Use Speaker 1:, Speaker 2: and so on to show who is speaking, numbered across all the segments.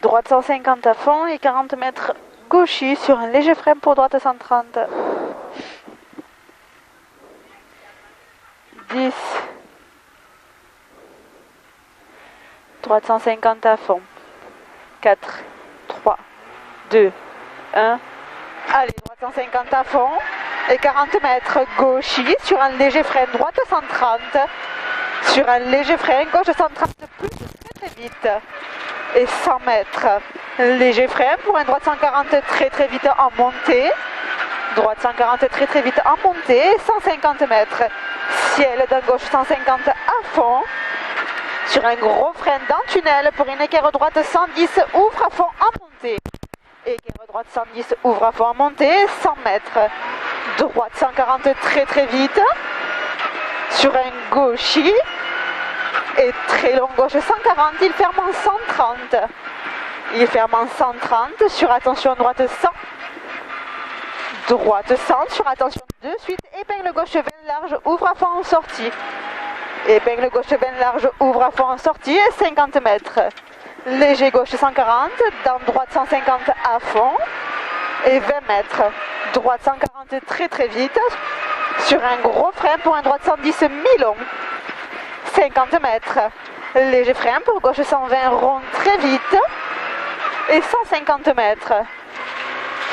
Speaker 1: Droite 150 à fond et 40 mètres gauchis sur un léger frein pour droite 130. 10. Droite 150 à fond. 4, 3, 2, 1. Allez, droite 150 à fond et 40 mètres gauchis sur un léger frein droite 130. Sur un léger frein gauche 130 plus très vite. Et 100 mètres. Léger frein pour un droite 140 très vite en montée. Droite 140 très vite en montée. 150 mètres. Ciel d'un gauche 150 à fond. Sur un gros frein dans tunnel pour une équerre droite 110, ouvre à fond en montée. Équerre droite 110, ouvre à fond en montée, 100 mètres. Droite 140 très vite. Sur un gauchis. Et très long gauche 140, il ferme en 130. Il ferme en 130 sur attention droite 100. Droite 100 sur attention de suite. Épingle gauche 20 large, ouvre à fond en sortie. Épingle gauche 20 large, ouvre à fond en sortie et 50 mètres. Léger gauche 140, dans droite 150 à fond et 20 mètres. Droite 140 très vite sur un gros frein pour un droite 110 mi-long. 50 mètres. Léger frein pour gauche 120 rond très vite et 150 mètres.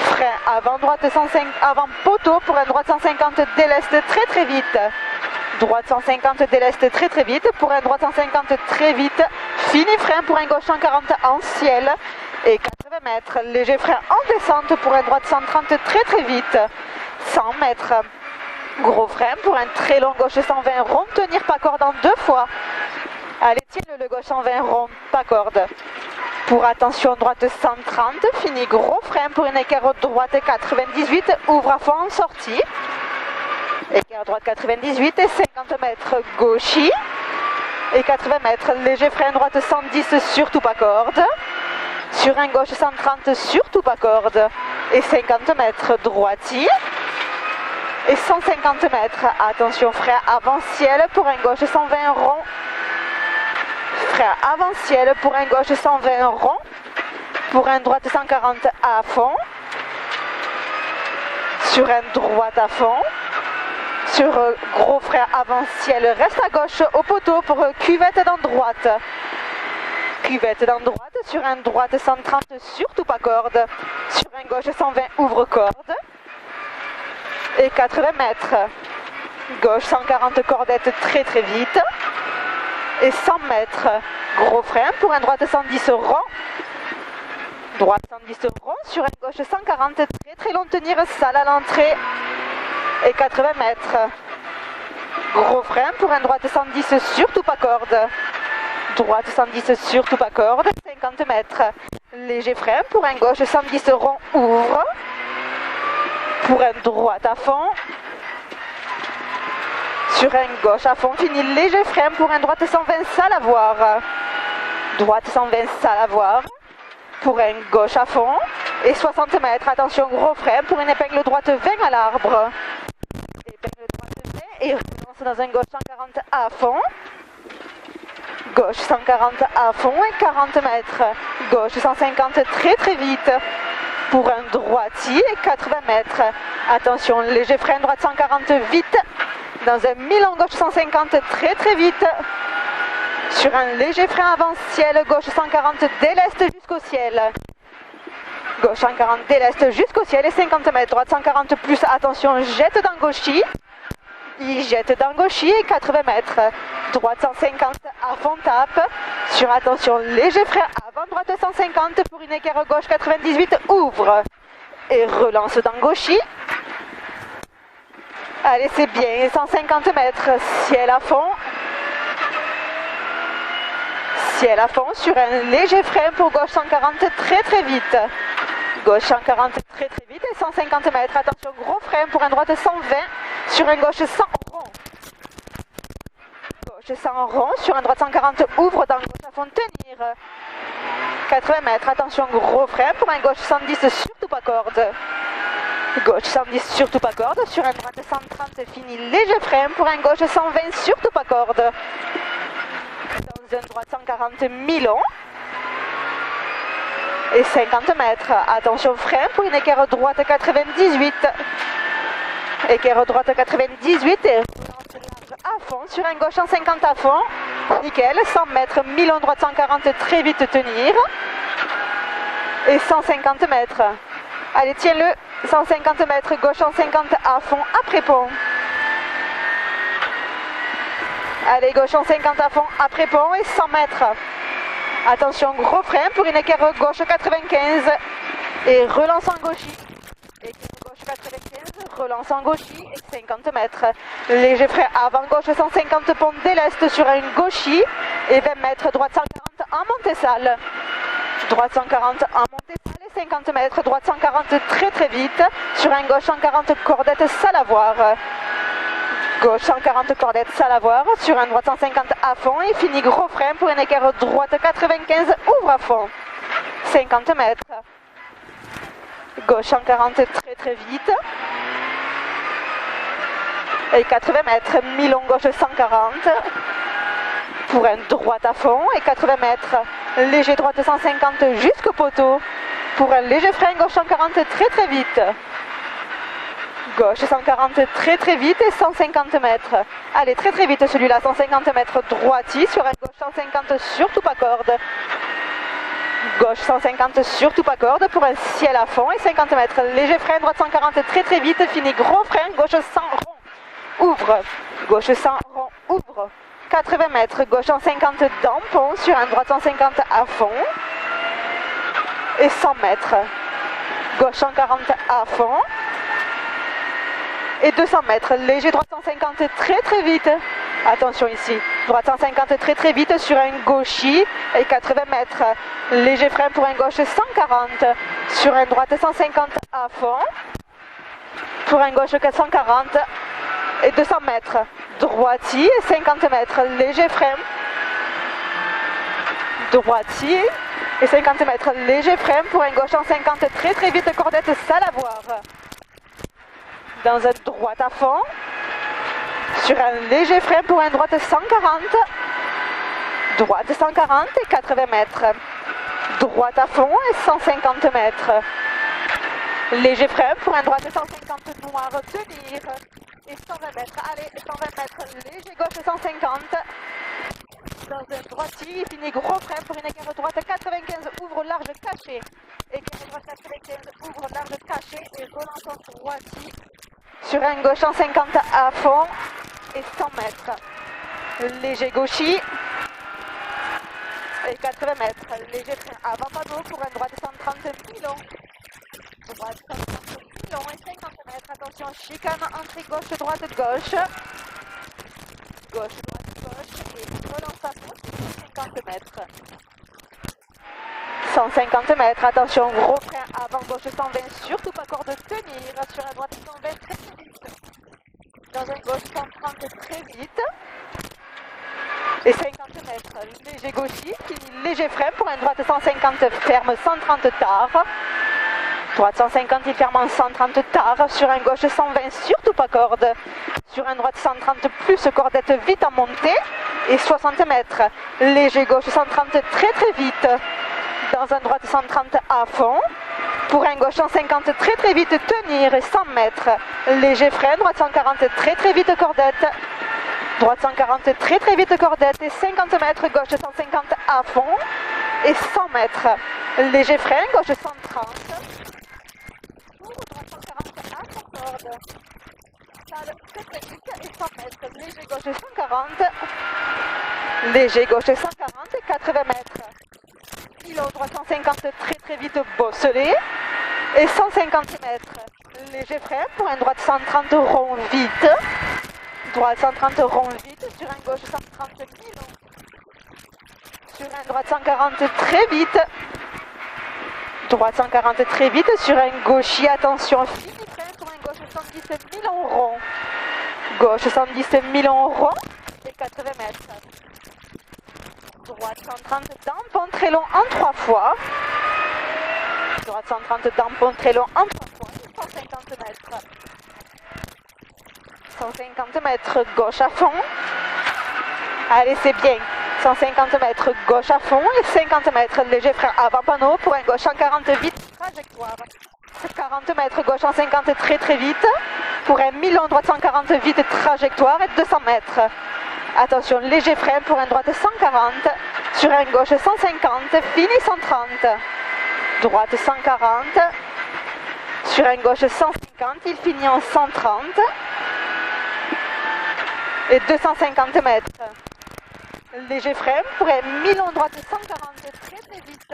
Speaker 1: Frein avant droite 105, avant poteau pour un droite 150 déleste très vite. Droite 150 déleste très vite pour un droite 150 très vite. Fini frein pour un gauche 140 en ciel et 80 mètres. Léger frein en descente pour un droite 130 très vite. 100 mètres. Gros frein pour un très long gauche 120 rond, tenir pas corde en 2 fois. Allez, tiens le gauche 120 rond, pas corde. Pour attention droite 130, fini gros frein pour une équerre droite 98, ouvre à fond en sortie. Équerre droite 98 et 50 mètres gauchis. Et 80 mètres, léger frein droite 110, surtout pas corde. Sur un gauche 130, surtout pas corde. Et 50 mètres droiti. Et 150 mètres, attention frein avant ciel pour un gauche 120 rond. Frein avant ciel pour un gauche 120 rond. Pour un droite 140 à fond. Sur un droite à fond. Sur gros frein avant ciel, reste à gauche au poteau pour cuvette dans droite. Cuvette dans droite, sur un droite 130, surtout pas corde. Sur un gauche 120, ouvre corde. Et 80 mètres. Gauche 140 cordette très vite. Et 100 mètres. Gros frein pour un droite 110 rond. Droite 110 rond sur un gauche 140 très long tenir salle à l'entrée. Et 80 mètres. Gros frein pour un droite 110 surtout pas corde. Droite 110 surtout pas corde. 50 mètres. Léger frein pour un gauche 110 rond ouvre. Pour un droite à fond. Sur un gauche à fond, fini léger frein pour un droite 120 salle à voir. Droite 120 salle à voir. Pour un gauche à fond. Et 60 mètres, attention gros frein pour une épingle droite 20 à l'arbre. Épingle droite 20 et relance dans un gauche 140 à fond. Gauche 140 à fond et 40 mètres. Gauche 150 très vite. Pour un droitier, 80 mètres. Attention, léger frein droite 140 vite. Dans un mi-long gauche 150 très vite. Sur un léger frein avant ciel, gauche 140 déleste jusqu'au ciel. Gauche 140 déleste jusqu'au ciel et 50 mètres. Droite 140 plus, attention, jette dans gauchis. Il jette dans gauchis et 80 mètres. Droite 150 à fond tape. Sur attention, léger frein avant droite 150 pour une équerre gauche 98, ouvre. Et relance dans gauchis. Allez, c'est bien, 150 mètres, ciel à fond. Ciel à fond sur un léger frein pour gauche 140 très vite. Gauche 140 très vite et 150 mètres. Attention, gros frein pour un droite 120 sur un gauche 100 rond. Gauche 100 rond sur un droite 140 ouvre dans gauche à fond tenir. 80 mètres, attention, gros frein pour un gauche 110 surtout pas corde. Gauche 110 surtout pas corde, sur un droite 130 fini léger frein pour un gauche 120 surtout pas corde. Dans un droite 140 mi-long. et 50 mètres. Attention frein pour une équerre droite 98. Équerre droite 98 et relance large à fond sur un gauche en 50 à fond. Nickel, 100 mètres, milon droite 140, très vite tenir. Et 150 mètres. Allez, tiens-le, 150 mètres, gauche en 50 à fond, après pont. Allez, gauche en 50 à fond, après pont et 100 mètres. Attention, gros frein pour une équerre gauche 95 et relance en gauchis. Équerre gauche 95, relance en gauchis et 50 mètres. Léger frein avant gauche 150 pont déleste sur une gauchis et 20 mètres, droite 140 en montée salle. Droite 140 en montée salle et 50 mètres, droite 140 très très vite sur un gauche 140 cordette salle à voir. Gauche 140 cordette salle à voir sur un droite 150 à fond et fini gros frein pour une équerre droite 95 ouvre à fond. 50 mètres. Gauche 140 très très vite. Et 80 mètres, mi-long gauche 140 pour un droite à fond et 80 mètres. Léger droite 150 jusqu'au poteau pour un léger frein gauche 140 très très vite. Gauche 140 très très vite et 150 mètres. Allez, très très vite celui-là, 150 mètres droiti sur un gauche 150 surtout pas corde. Gauche 150 surtout pas corde pour un ciel à fond et 50 mètres. Léger frein droite 140 très très vite, fini gros frein gauche 100 rond. Ouvre, gauche 100 rond, ouvre. 80 mètres, gauche 150 dans pont sur un droite 150 à fond et 100 mètres. Gauche 140 à fond et 200 mètres, léger droite 150 très très vite. Attention ici, droite 150 très très vite sur un gauchis et 80 mètres. Léger frein pour un gauche 140 sur un droite 150 à fond pour un gauche 440 et 200 mètres. Droiti, 50 mètres, léger frein. Droiti et 50 mètres, léger frein pour un gauche en 50 très très vite, cordette salle à voir. Dans un droite à fond, sur un léger frein pour un droite 140. Droite 140 et 80 mètres. Droite à fond et 150 mètres. Léger frein pour un droite 150 noir, tenir. Et 120 mètres, allez, 120 mètres, léger gauche 150. Dans un droitier, il finit gros frein pour une équerre droite 95, ouvre large caché. Équerre droite 95, ouvre large caché et relance en droitier. Sur un gauche 150 à fond et 100 mètres. Léger gauchis et 80 mètres. Léger frein avant panneau pour un droite 130 milon. Droite 130 milon et 50 mètres. Attention, chicane, entrée gauche, droite, gauche. Gauche, droite, gauche. Et relance à fond, 50 mètres. 150 mètres. Attention, gros frein avant gauche 120. Surtout pas corde tenir. Sur un droite 120 très vite. Dans un gauche 130 très vite. Et 50 mètres. Léger gauchis. Léger frein pour un droite 150 ferme 130 tard. Droite 150, il ferme en 130 tard. Sur un gauche 120, surtout pas corde. Sur un droite 130 plus cordette vite en montée. Et 60 mètres. Léger gauche 130 très très vite. Dans un droite 130 à fond. Pour un gauche 150 très très vite tenir et 100 mètres. Léger frein, droite 140 très très vite cordette. Droite 140 très très vite cordette et 50 mètres, gauche 150 à fond. Et 100 mètres. Léger frein, gauche 130. Droite 140 à fond corde. Salle très très vite et 100 mètres. Léger gauche 140. Léger gauche 140 et 80 mètres. Kilo droite 150 très très vite bosselé et 150 mètres. Léger frein pour un droite 130 rond vite. Droite 130 rond vite sur un gauche 130 milon. Sur un droite 140 très vite. Droite 140 très vite sur un gauchis. Attention, fini frein pour un gauche 110 milon rond. Gauche 110 milon rond et 80 mètres. Droite 130 dampon très long en 3 fois. Droite 130 dampon très long en 3 fois. 150 mètres. 150 mètres gauche à fond. Allez, c'est bien. 150 mètres gauche à fond et 50 mètres léger frein avant panneau pour un gauche 140 vite trajectoire. 40 mètres gauche 150 très très vite pour un mi-long droite 140 vite trajectoire et 200 mètres. Attention, léger frein pour un droite 140 sur un gauche 150, fini 130. Droite 140 sur un gauche 150, il finit en 130 et 250 mètres. Léger frein pour un mi-long droite 140 très très vite.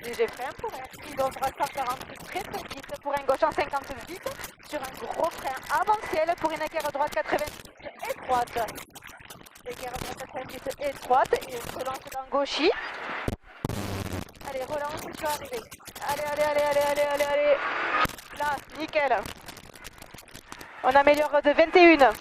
Speaker 1: Léger frein pour un mi-long droite 140 très très vite pour un gauche 150 vite sur un gros frein avant ciel pour une équerre droite 90 étroite. Équerre droite 90 étroite et relance dans gauchis. Allez, relance, tu vas arriver. Allez. Là, nickel. On améliore de 21.